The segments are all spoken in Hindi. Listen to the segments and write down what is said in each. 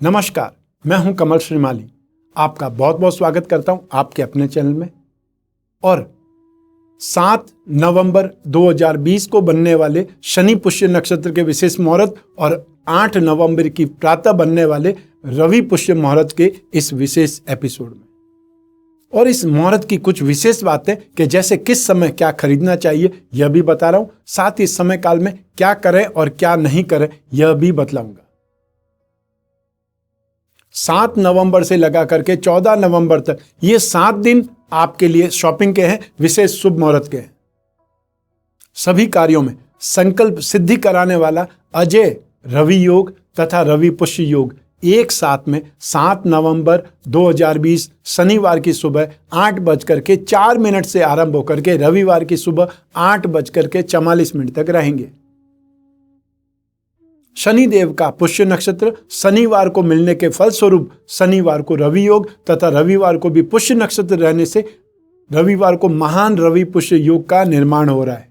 नमस्कार, मैं हूं कमल श्रीमाली। आपका बहुत बहुत स्वागत करता हूं आपके अपने चैनल में। और 7 नवंबर 2020 को बनने वाले शनि पुष्य नक्षत्र के विशेष मुहूर्त और 8 नवंबर की प्रातः बनने वाले रवि पुष्य मुहूर्त के इस विशेष एपिसोड में, और इस मुहूर्त की कुछ विशेष बातें कि जैसे किस समय क्या खरीदना चाहिए यह भी बता रहा हूं, साथ ही इस समय काल में क्या करें और क्या नहीं करें यह भी बतलाऊंगा। 7 नवंबर से लगा करके 14 नवंबर तक ये 7 दिन आपके लिए शॉपिंग के हैं, विशेष शुभ मुहूर्त के हैं। सभी कार्यों में संकल्प सिद्धि कराने वाला अजय रवि योग तथा रवि पुष्य योग एक साथ में 7 नवंबर 2020 शनिवार की सुबह 8:04 से आरंभ होकर के रविवार की सुबह 8:44 तक रहेंगे। शनिदेव का पुष्य नक्षत्र शनिवार को मिलने के फलस्वरूप शनिवार को रवि योग तथा रविवार को भी पुष्य नक्षत्र रहने से रविवार को महान रवि पुष्य योग का निर्माण हो रहा है।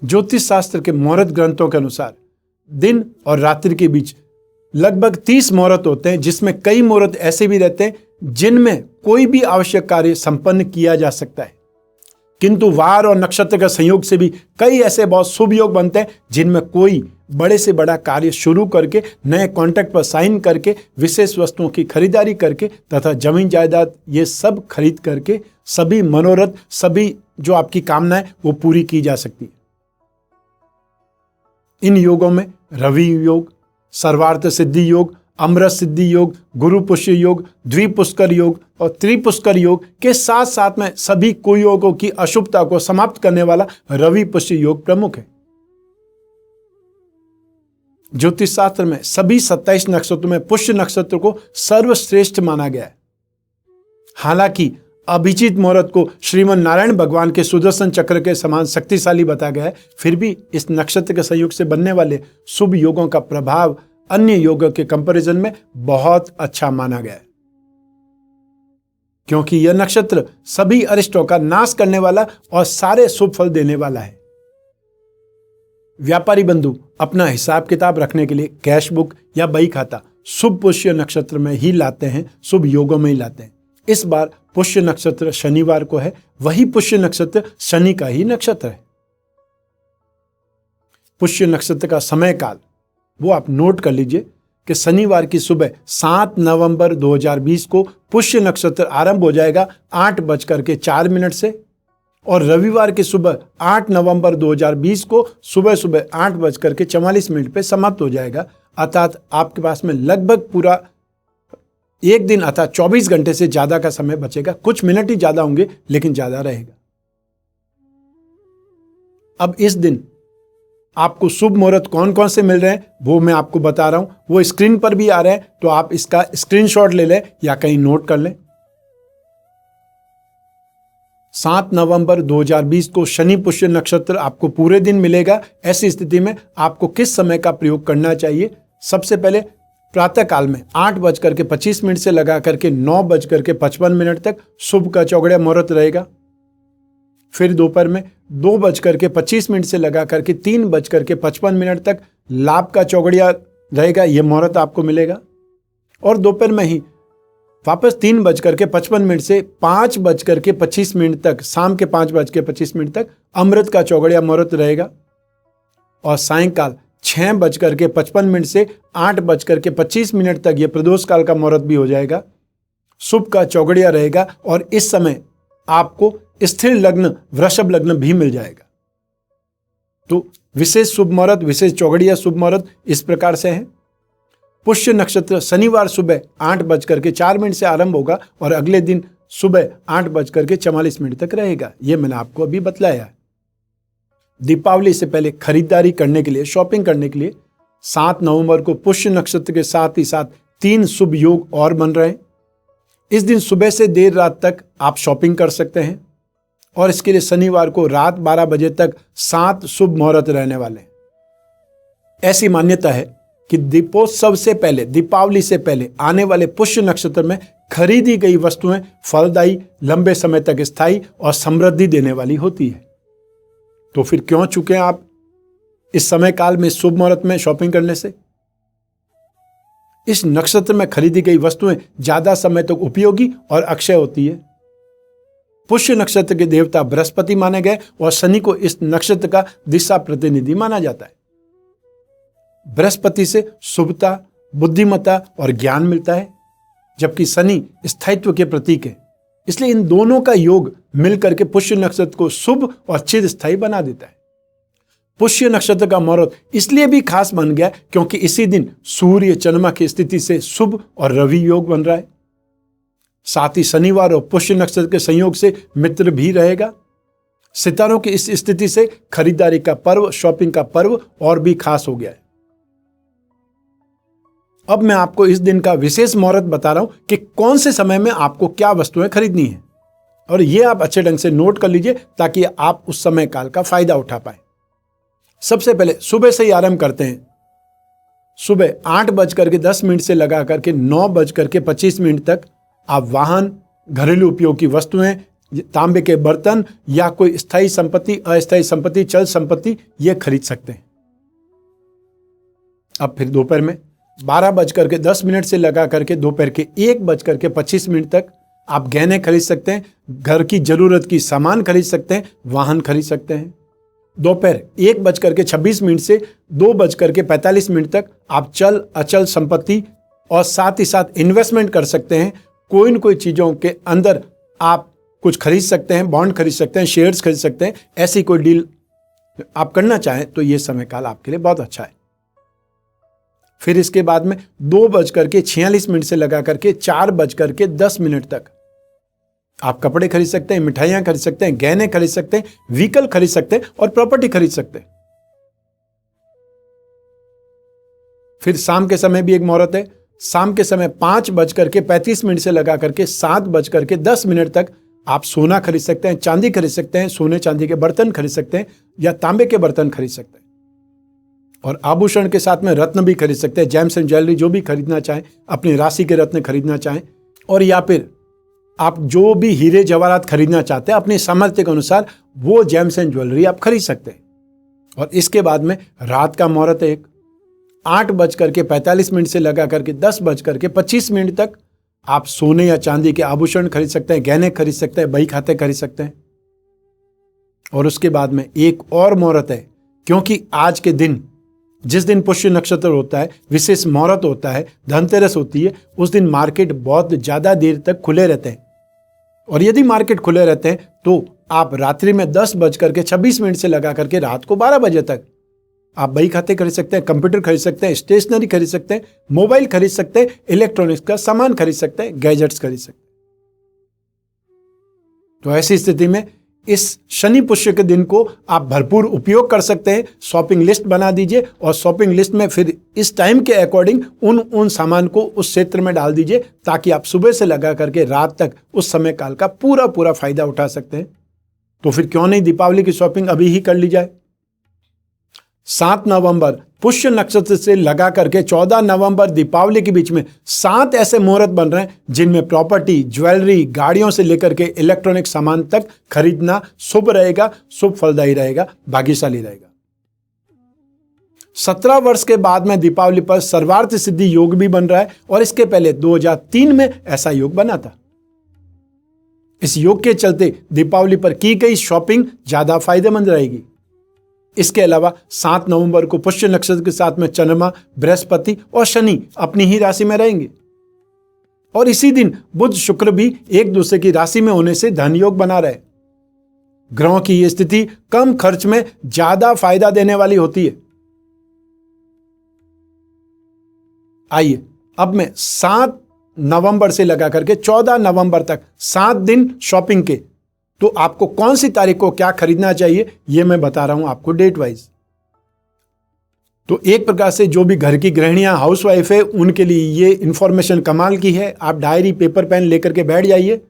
ज्योतिष शास्त्र के मुहूर्त ग्रंथों के अनुसार दिन और रात्रि के बीच लगभग 30 मुहूर्त होते हैं, जिसमें कई मुहूर्त ऐसे भी रहते हैं जिनमें कोई भी आवश्यक कार्य संपन्न किया जा सकता है, किंतु वार और नक्षत्र का संयोग से भी कई ऐसे बहुत शुभ योग बनते हैं जिनमें कोई बड़े से बड़ा कार्य शुरू करके, नए कॉन्ट्रैक्ट पर साइन करके, विशेष वस्तुओं की खरीदारी करके तथा जमीन जायदाद ये सब खरीद करके सभी मनोरथ, सभी जो आपकी कामनाएं वो पूरी की जा सकती है। इन योगों में रवि योग, सर्वार्थ सिद्धि योग, अमृत सिद्धि योग, गुरु पुष्य योग, द्विपुष्कर योग और त्रिपुष्कर योग के साथ साथ में सभी कुयोगों की अशुभता को समाप्त करने वाला रवि पुष्य योग प्रमुख है। ज्योतिष शास्त्र में सभी 27 नक्षत्रों में पुष्य नक्षत्र को सर्वश्रेष्ठ माना गया है। हालांकि अभिजीत मुहूर्त को श्रीमन नारायण भगवान के सुदर्शन चक्र के समान शक्तिशाली बताया गया है, फिर भी इस नक्षत्र के संयोग से बनने वाले शुभ योगों का प्रभाव अन्य योगों के कंपैरिजन में बहुत अच्छा माना गया है, क्योंकि यह नक्षत्र सभी अरिष्टों का नाश करने वाला और सारे शुभ फल देने वाला है। व्यापारी बंधु अपना हिसाब किताब रखने के लिए कैश बुक या बही खाता शुभ पुष्य नक्षत्र में ही लाते हैं, शुभ योगों में ही लाते हैं। इस बार पुष्य नक्षत्र शनिवार को है, वही पुष्य नक्षत्र शनि का ही नक्षत्र है। पुष्य नक्षत्र का समय काल वो आप नोट कर लीजिए कि शनिवार की सुबह 7 नवंबर 2020 को पुष्य नक्षत्र आरंभ हो जाएगा 8:04 से, और रविवार की सुबह 8 नवंबर 2020 को सुबह 8:44 पे समाप्त हो जाएगा। अर्थात आपके पास में लगभग पूरा एक दिन अर्थात 24 घंटे से ज्यादा का समय बचेगा। कुछ मिनट ही ज्यादा होंगे लेकिन ज्यादा रहेगा। अब इस दिन आपको शुभ मुहूर्त कौन कौन से मिल रहे हैं वो मैं आपको बता रहा हूं, वो स्क्रीन पर भी आ रहे हैं, तो आप इसका स्क्रीनशॉट ले लें या कहीं नोट कर लें। 7 नवंबर 2020 को शनि पुष्य नक्षत्र आपको पूरे दिन मिलेगा। ऐसी स्थिति में आपको किस समय का प्रयोग करना चाहिए? सबसे पहले प्रातः काल में 8:25 से लगा करके 9:55 तक शुभ का चौगड़िया मुहूर्त रहेगा। फिर दोपहर में 2:25 से लगा करके 3:55 तक लाभ का चौगड़िया रहेगा, यह मुहूर्त आपको मिलेगा। और दोपहर में ही वापस 3:55 से 5:25 तक, शाम के 5:25 तक अमृत का चौगड़िया मुहूर्त रहेगा। और सायंकाल 6:55 से 8:25 तक यह प्रदोष काल का मुहूर्त भी हो जाएगा। शुभ का चौगड़िया रहेगा और इस समय आपको स्थिर लग्न वृषभ लग्न भी मिल जाएगा। तो विशेष शुभ मुहूर्त, विशेष चौगड़िया शुभ मुहूर्त इस प्रकार से है। पुष्य नक्षत्र शनिवार सुबह 8:04 से आरंभ होगा और अगले दिन सुबह 8:44 तक रहेगा। यह मैंने आपको अभी बतलाया है। दीपावली से पहले खरीदारी करने के लिए, शॉपिंग करने के लिए 7 नवंबर को पुष्य नक्षत्र के साथ ही साथ 3 शुभ योग और बन रहे हैं। इस दिन सुबह से देर रात तक आप शॉपिंग कर सकते हैं, और इसके लिए शनिवार को रात 12 बजे तक 7 शुभ मुहूर्त रहने वाले हैं। ऐसी मान्यता है कि दीपोत्सव से पहले, दीपावली से पहले आने वाले पुष्य नक्षत्र में खरीदी गई वस्तुएं फलदायी, लंबे समय तक स्थायी और समृद्धि देने वाली होती है। तो फिर क्यों चूके आप इस समय काल में शुभ मुहूर्त में शॉपिंग करने से? इस नक्षत्र में खरीदी गई वस्तुएं ज्यादा समय तक उपयोगी और अक्षय होती है। पुष्य नक्षत्र के देवता बृहस्पति माने गए और शनि को इस नक्षत्र का दिशा प्रतिनिधि माना जाता है। बृहस्पति से शुभता, बुद्धिमत्ता और ज्ञान मिलता है, जबकि शनि स्थायित्व के प्रतीक है। इसलिए इन दोनों का योग मिलकर के पुष्य नक्षत्र को शुभ और चिरस्थायी बना देता है। पुष्य नक्षत्र का मुहूर्त इसलिए भी खास बन गया क्योंकि इसी दिन सूर्य चंद्रमा की स्थिति से शुभ और रवि योग बन रहा है। साथ ही शनिवार और पुष्य नक्षत्र के संयोग से मित्र भी रहेगा। सितारों की इस स्थिति से खरीदारी का पर्व, शॉपिंग का पर्व और भी खास हो गया है। अब मैं आपको इस दिन का विशेष मुहूर्त बता रहा हूं कि कौन से समय में आपको क्या वस्तुएं खरीदनी है, और ये आप अच्छे ढंग से नोट कर लीजिए ताकि आप उस समय काल का फायदा उठा पाए। सबसे पहले सुबह से ही आरंभ करते हैं। सुबह 8:10 से लगा करके 9:25 तक आप वाहन, घरेलू उपयोग की वस्तुएं, तांबे के बर्तन या कोई स्थायी संपत्ति, अस्थायी संपत्ति, चल संपत्ति ये खरीद सकते हैं। अब फिर दोपहर में 12:10 से लगा करके दोपहर के 1:25 तक आप गहने खरीद सकते हैं, घर की जरूरत की सामान खरीद सकते हैं, वाहन खरीद सकते हैं। दोपहर 1:26 से 2:45 तक आप चल अचल संपत्ति और साथ ही साथ इन्वेस्टमेंट कर सकते हैं। कोई न कोई चीजों के अंदर आप कुछ खरीद सकते हैं, बॉन्ड खरीद सकते हैं, शेयर्स खरीद सकते हैं। ऐसी कोई डील आप करना चाहें तो यह समय काल आपके लिए बहुत अच्छा है। फिर इसके बाद में 2:46 से लगा करके 4:10 तक आप कपड़े खरीद सकते हैं, मिठाइयां खरीद सकते हैं, गहने खरीद सकते हैं, व्हीकल खरीद सकते हैं और प्रॉपर्टी खरीद सकते हैं। फिर शाम के समय भी एक मुहूर्त है। शाम के समय 5:35 से लगा करके 7:10 तक आप सोना खरीद सकते हैं, चांदी खरीद सकते हैं, सोने चांदी के बर्तन खरीद सकते हैं या तांबे के बर्तन खरीद सकते हैं। और आभूषण के साथ में रत्न भी खरीद सकते हैं, जेम्स एंड ज्वेलरी जो भी खरीदना चाहें, अपनी राशि के रत्न खरीदना चाहें, और या फिर आप जो भी हीरे जवाहरात खरीदना चाहते हैं अपने सामर्थ्य के अनुसार वो जेम्स एंड ज्वेलरी आप खरीद सकते हैं। और इसके बाद में रात का मुहूर्त है 8:45 से लगा करके 10:25 तक आप सोने या चांदी के आभूषण खरीद सकते हैं, गहने खरीद सकते हैं, बही खाते खरीद सकते हैं। और उसके बाद में एक और मुहूर्त है, क्योंकि आज के दिन जिस दिन पुष्य नक्षत्र होता है, विशेष मुहूर्त होता है, धनतेरस होती है, उस दिन मार्केट बहुत ज्यादा देर तक खुले रहते हैं। और यदि मार्केट खुले रहते हैं तो आप रात्रि में 10:26 से लगा करके रात को 12 बजे तक आप बही खाते खरीद सकते हैं, कंप्यूटर खरीद सकते हैं, स्टेशनरी खरीद सकते हैं, मोबाइल खरीद सकते हैं, इलेक्ट्रॉनिक्स का सामान खरीद सकते हैं, गैजेट्स खरीद सकते हैं। तो ऐसी स्थिति में इस शनि पुष्य के दिन को आप भरपूर उपयोग कर सकते हैं। शॉपिंग लिस्ट बना दीजिए और शॉपिंग लिस्ट में फिर इस टाइम के अकॉर्डिंग उन सामान को उस क्षेत्र में डाल दीजिए ताकि आप सुबह से लगा करके रात तक उस समय काल का पूरा फायदा उठा सकते हैं। तो फिर क्यों नहीं दीपावली की शॉपिंग अभी ही कर ली जाए। 7 नवंबर पुष्य नक्षत्र से लगा करके 14 नवंबर दीपावली के बीच में 7 ऐसे मुहूर्त बन रहे हैं जिनमें प्रॉपर्टी, ज्वेलरी, गाड़ियों से लेकर के इलेक्ट्रॉनिक सामान तक खरीदना शुभ रहेगा, शुभ फलदायी रहेगा, भाग्यशाली रहेगा। 17 वर्ष के बाद में दीपावली पर सर्वार्थ सिद्धि योग भी बन रहा है और इसके पहले 2003 में ऐसा योग बना था। इस योग के चलते दीपावली पर की गई शॉपिंग ज्यादा फायदेमंद रहेगी। इसके अलावा 7 नवंबर को पुष्य नक्षत्र के साथ में चंद्रमा, बृहस्पति और शनि अपनी ही राशि में रहेंगे और इसी दिन बुध शुक्र भी एक दूसरे की राशि में होने से धन योग बना रहे। ग्रहों की यह स्थिति कम खर्च में ज्यादा फायदा देने वाली होती है। आइए अब मैं 7 नवंबर से लगा करके 14 नवंबर तक 7 दिन शॉपिंग के, तो आपको कौन सी तारीख को क्या खरीदना चाहिए यह मैं बता रहा हूं आपको डेट वाइज। तो एक प्रकार से जो भी घर की गृहिणियां, हाउसवाइफ है, उनके लिए ये इंफॉर्मेशन कमाल की है। आप डायरी, पेपर, पेन लेकर के बैठ जाइए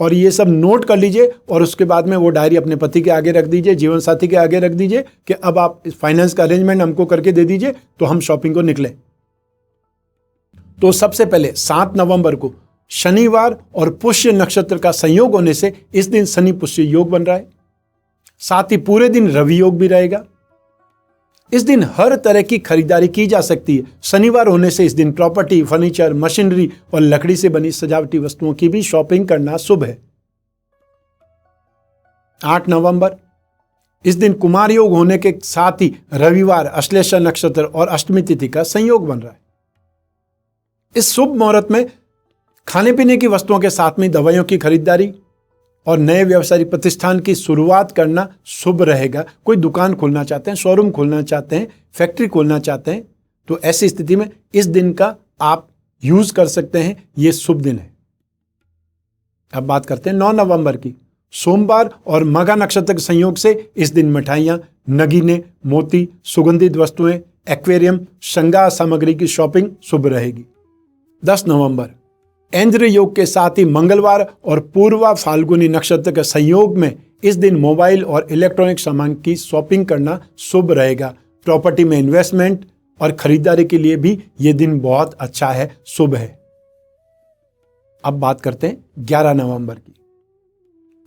और ये सब नोट कर लीजिए और उसके बाद में वो डायरी अपने पति के आगे रख दीजिए, जीवन साथी के आगे रख दीजिए कि अब आप फाइनेंस का अरेंजमेंट हमको करके दे दीजिए तो हम शॉपिंग को निकले। तो सबसे पहले 7 नवंबर को शनिवार और पुष्य नक्षत्र का संयोग होने से इस दिन शनि पुष्य योग बन रहा है। साथ ही पूरे दिन रवि योग भी रहेगा। इस दिन हर तरह की खरीदारी की जा सकती है। शनिवार होने से इस दिन प्रॉपर्टी, फर्नीचर, मशीनरी और लकड़ी से बनी सजावटी वस्तुओं की भी शॉपिंग करना शुभ है। 8 नवंबर, इस दिन कुमार योग होने के साथ ही रविवार, अश्लेषा नक्षत्र और अष्टमी तिथि का संयोग बन रहा है। इस शुभ मुहूर्त में खाने पीने की वस्तुओं के साथ में दवाइयों की खरीदारी और नए व्यावसायिक प्रतिष्ठान की शुरुआत करना शुभ रहेगा। कोई दुकान खोलना चाहते हैं, शोरूम खोलना चाहते हैं, फैक्ट्री खोलना चाहते हैं, तो ऐसी स्थिति में इस दिन का आप यूज कर सकते हैं। ये शुभ दिन है। अब बात करते हैं 9 नवंबर की। सोमवार और मघा नक्षत्र के संयोग से इस दिन मिठाइयां, नगीने, मोती, सुगंधित वस्तुएं, एक्वेरियम, श्रृंगार सामग्री की शॉपिंग शुभ रहेगी। 10 नवंबर, इंद्र योग के साथ ही मंगलवार और पूर्वा फाल्गुनी नक्षत्र के संयोग में इस दिन मोबाइल और इलेक्ट्रॉनिक सामान की शॉपिंग करना शुभ रहेगा। प्रॉपर्टी में इन्वेस्टमेंट और खरीदारी के लिए भी यह दिन बहुत अच्छा है, शुभ है। अब बात करते हैं 11 नवंबर की।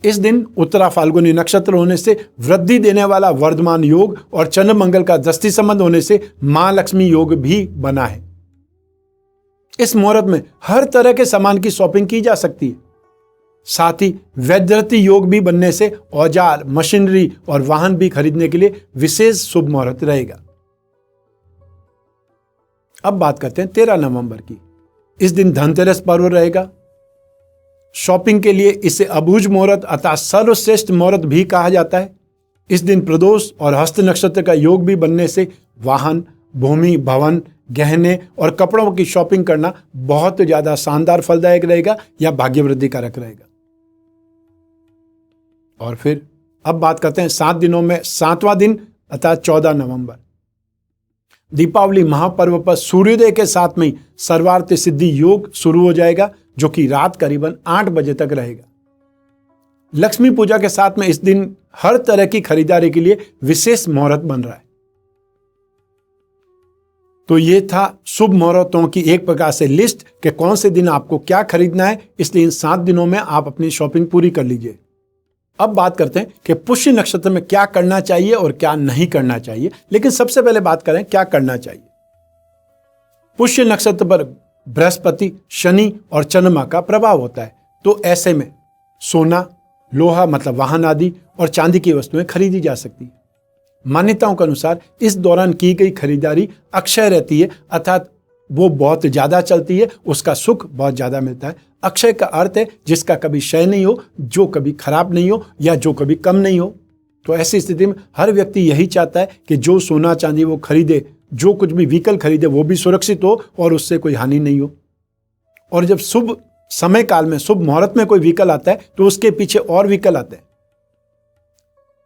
इस दिन उत्तरा फाल्गुनी नक्षत्र होने से वृद्धि देने वाला वर्धमान योग और चंद्र मंगल का दृष्टि संबंध होने से मां लक्ष्मी योग भी बना है। इस मुहूर्त में हर तरह के सामान की शॉपिंग की जा सकती है। साथ ही वैद्यर्थी योग भी बनने से औजार, मशीनरी और वाहन भी खरीदने के लिए विशेष शुभ मुहूर्त रहेगा। अब बात करते हैं 13 नवंबर की। इस दिन धनतेरस पर्व रहेगा। शॉपिंग के लिए इसे अबूझ मुहूर्त अर्थात सर्वश्रेष्ठ मुहूर्त भी कहा जाता है। इस दिन प्रदोष और हस्त नक्षत्र का योग भी बनने से वाहन, भूमि, भवन, गहने और कपड़ों की शॉपिंग करना बहुत ज्यादा शानदार फलदायक रहेगा या भाग्य वृद्धि कारक रहेगा। और फिर अब बात करते हैं 7 दिनों में 7वां दिन अर्थात 14 नवंबर। दीपावली महापर्व पर सूर्योदय के साथ में सर्वार्थ सिद्धि योग शुरू हो जाएगा, जो कि रात करीबन 8 बजे तक रहेगा। लक्ष्मी पूजा के साथ में इस दिन हर तरह की खरीदारी के लिए विशेष मुहूर्त बन रहा है। तो ये था शुभ मुहूर्तों की एक प्रकार से लिस्ट कि कौन से दिन आपको क्या खरीदना है। इसलिए इन 7 दिनों में आप अपनी शॉपिंग पूरी कर लीजिए। अब बात करते हैं कि पुष्य नक्षत्र में क्या करना चाहिए और क्या नहीं करना चाहिए। लेकिन सबसे पहले बात करें क्या करना चाहिए। पुष्य नक्षत्र पर बृहस्पति, शनि और चंद्रमा का प्रभाव होता है। तो ऐसे में सोना, लोहा मतलब वाहन आदि और चांदी की वस्तुएं खरीदी जा सकती है। मान्यताओं के अनुसार इस दौरान की गई खरीदारी अक्षय रहती है, अर्थात वो बहुत ज्यादा चलती है, उसका सुख बहुत ज्यादा मिलता है। अक्षय का अर्थ है जिसका कभी क्षय नहीं हो, जो कभी खराब नहीं हो या जो कभी कम नहीं हो। तो ऐसी स्थिति में हर व्यक्ति यही चाहता है कि जो सोना चांदी वो खरीदे, जो कुछ भी व्हीकल खरीदे वो भी सुरक्षित हो और उससे कोई हानि नहीं हो। और जब शुभ समय काल में, शुभ मुहूर्त में कोई व्हीकल आता है तो उसके पीछे और व्हीकल आते हैं।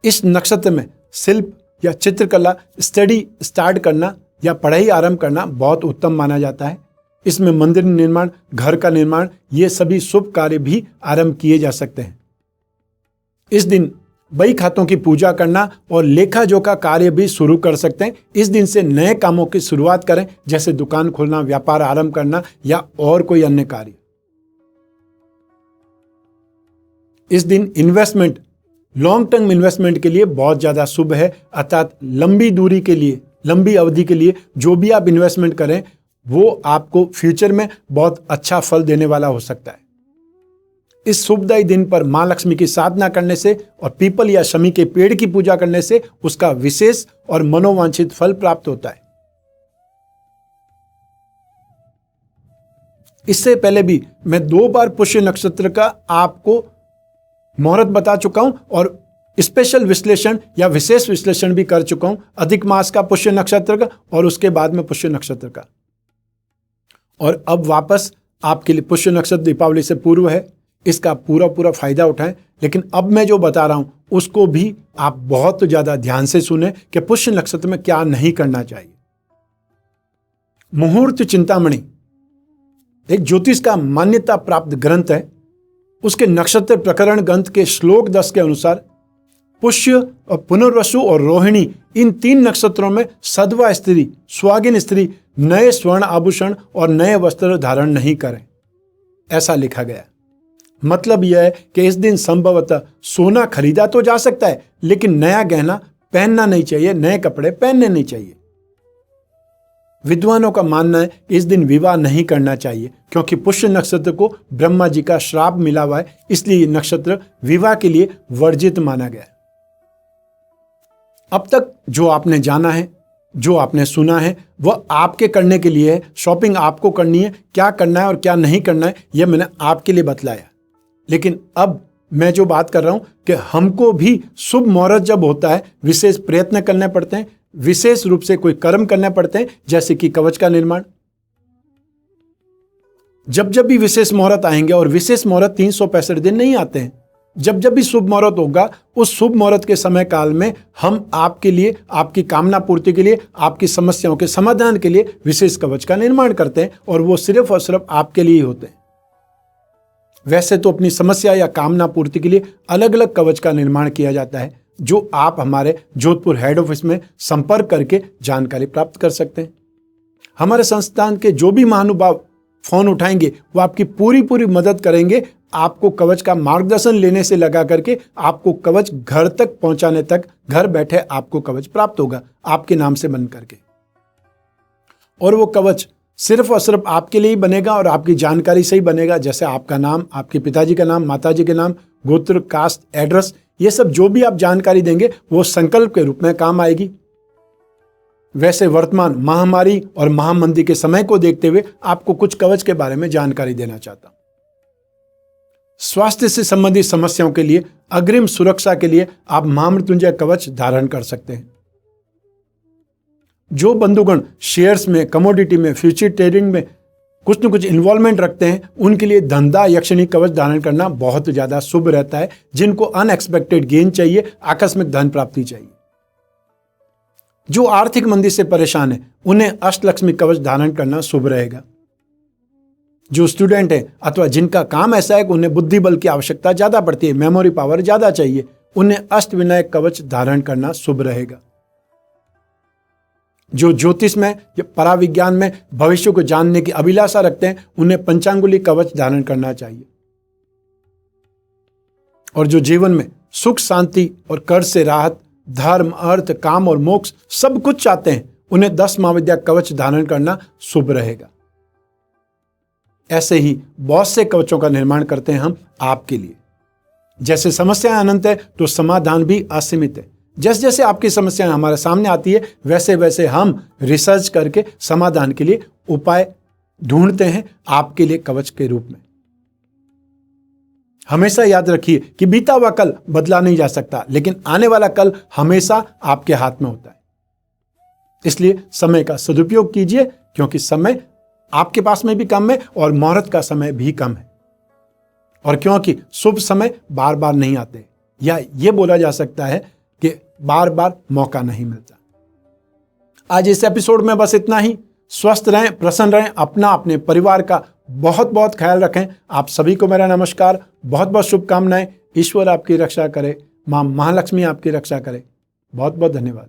इस नक्षत्र में शिल्प या चित्रकला स्टडी स्टार्ट करना या पढ़ाई आरंभ करना बहुत उत्तम माना जाता है। इसमें मंदिर निर्माण, घर का निर्माण, ये सभी शुभ कार्य भी आरंभ किए जा सकते हैं। इस दिन बही खातों की पूजा करना और लेखा जोखा कार्य भी शुरू कर सकते हैं। इस दिन से नए कामों की शुरुआत करें, जैसे दुकान खोलना, व्यापार आरंभ करना या और कोई अन्य कार्य। इस दिन इन्वेस्टमेंट, लॉन्ग टर्म इन्वेस्टमेंट के लिए बहुत ज्यादा शुभ है, अर्थात लंबी दूरी के लिए, लंबी अवधि के लिए जो भी आप इन्वेस्टमेंट करें वो आपको फ्यूचर में बहुत अच्छा फल देने वाला हो सकता है। इस शुभदायी दिन पर मां लक्ष्मी की साधना करने से और पीपल या शमी के पेड़ की पूजा करने से उसका विशेष और मनोवांछित फल प्राप्त होता है। इससे पहले भी मैं 2 बार पुष्य नक्षत्र का आपको मुहूर्त बता चुका हूं और स्पेशल विश्लेषण या विशेष विश्लेषण भी कर चुका हूं, अधिक मास का, पुष्य नक्षत्र का और उसके बाद में पुष्य नक्षत्र का। और अब वापस आपके लिए पुष्य नक्षत्र दीपावली से पूर्व है, इसका पूरा फायदा उठाएं। लेकिन अब मैं जो बता रहा हूं उसको भी आप बहुत ज्यादा ध्यान से सुने कि पुष्य नक्षत्र में क्या नहीं करना चाहिए। मुहूर्त चिंतामणि एक ज्योतिष का मान्यता प्राप्त ग्रंथ है। उसके नक्षत्र प्रकरण ग्रंथ के श्लोक 10 के अनुसार पुष्य और पुनर्वसु और रोहिणी, इन 3 नक्षत्रों में सधवा स्त्री, सुहागिन स्त्री नए स्वर्ण आभूषण और नए वस्त्र धारण नहीं करें, ऐसा लिखा गया। मतलब यह है कि इस दिन संभवतः सोना खरीदा तो जा सकता है, लेकिन नया गहना पहनना नहीं चाहिए, नए कपड़े पहनने नहीं चाहिए। विद्वानों का मानना है इस दिन विवाह नहीं करना चाहिए, क्योंकि पुष्य नक्षत्र को ब्रह्मा जी का श्राप मिला हुआ है, इसलिए ये नक्षत्र विवाह के लिए वर्जित माना गया है। अब तक जो आपने जाना है, जो आपने सुना है, वह आपके करने के लिए है। शॉपिंग आपको करनी है, क्या करना है और क्या नहीं करना है यह मैंने आपके लिए बतलाया। लेकिन अब मैं जो बात कर रहा हूं कि हमको भी शुभ मुहूर्त जब होता है विशेष प्रयत्न करने पड़ते हैं, विशेष रूप से कोई कर्म करने पड़ते हैं, जैसे कि कवच का निर्माण। जब जब भी विशेष मुहूर्त आएंगे, और विशेष मुहूर्त 365 दिन नहीं आते हैं, जब जब भी शुभ मुहूर्त होगा उस शुभ मुहूर्त के समय काल में हम आपके लिए, आपकी कामना पूर्ति के लिए, आपकी समस्याओं के समाधान के लिए विशेष कवच का निर्माण करते हैं, और वो सिर्फ और सिर्फ आपके लिए ही होते हैं। वैसे तो अपनी समस्या या कामना पूर्ति के लिए अलग अलग कवच का निर्माण किया जाता है, जो आप हमारे जोधपुर हेड ऑफिस में संपर्क करके जानकारी प्राप्त कर सकते हैं। हमारे संस्थान के जो भी महानुभाव फोन उठाएंगे वो आपकी पूरी मदद करेंगे, आपको कवच का मार्गदर्शन लेने से लगा करके आपको कवच घर तक पहुंचाने तक, घर बैठे आपको कवच प्राप्त होगा आपके नाम से बन करके। और वो कवच सिर्फ और सिर्फ आपके लिए ही बनेगा और आपकी जानकारी से ही बनेगा, जैसे आपका नाम, आपके पिताजी का नाम, माताजी के नाम, गोत्र, कास्ट, एड्रेस, ये सब जो भी आप जानकारी देंगे वो संकल्प के रूप में काम आएगी। वैसे वर्तमान महामारी और महामंदी के समय को देखते हुए आपको कुछ कवच के बारे में जानकारी देना चाहता हूं। स्वास्थ्य से संबंधित समस्याओं के लिए अग्रिम सुरक्षा के लिए आप महामृत्युंजय कवच धारण कर सकते हैं। जो बंधुगण शेयर्स में, कमोडिटी में, फ्यूचर ट्रेडिंग में कुछ न कुछ इन्वॉल्वमेंट रखते हैं, उनके लिए धंधा यक्षिणी कवच धारण करना बहुत ज्यादा शुभ रहता है। जिनको अनएक्सपेक्टेड गेन चाहिए, आकस्मिक धन प्राप्ति चाहिए, जो आर्थिक मंदी से परेशान है, उन्हें अष्टलक्ष्मी कवच धारण करना शुभ रहेगा। जो स्टूडेंट है अथवा जिनका काम ऐसा है कि उन्हें बुद्धि बल की आवश्यकता ज्यादा पड़ती है, मेमोरी पावर ज्यादा चाहिए, उन्हें अष्टविनायक कवच धारण करना शुभ रहेगा। जो ज्योतिष में या पराविज्ञान में भविष्य को जानने की अभिलाषा रखते हैं, उन्हें पंचांगुली कवच धारण करना चाहिए। और जो जीवन में सुख, शांति और कर्ज से राहत, धर्म, अर्थ, काम और मोक्ष सब कुछ चाहते हैं, उन्हें 10 महाविद्या कवच धारण करना शुभ रहेगा। ऐसे ही बहुत से कवचों का निर्माण करते हैं हम आपके लिए। जैसे समस्याएं अनंत है तो समाधान भी असीमित है। जैसे जैसे आपकी समस्याएं हमारे सामने आती है, वैसे वैसे हम रिसर्च करके समाधान के लिए उपाय ढूंढते हैं आपके लिए कवच के रूप में। हमेशा याद रखिए कि बीता हुआ कल बदला नहीं जा सकता, लेकिन आने वाला कल हमेशा आपके हाथ में होता है। इसलिए समय का सदुपयोग कीजिए, क्योंकि समय आपके पास में भी कम है और मुहूर्त का समय भी कम है, और क्योंकि शुभ समय बार बार नहीं आते, या यह बोला जा सकता है कि बार बार मौका नहीं मिलता। आज इस एपिसोड में बस इतना ही। स्वस्थ रहें, प्रसन्न रहें, अपना, अपने परिवार का बहुत बहुत ख्याल रखें। आप सभी को मेरा नमस्कार, बहुत बहुत शुभकामनाएं। ईश्वर आपकी रक्षा करे, मां महालक्ष्मी आपकी रक्षा करे। बहुत बहुत धन्यवाद।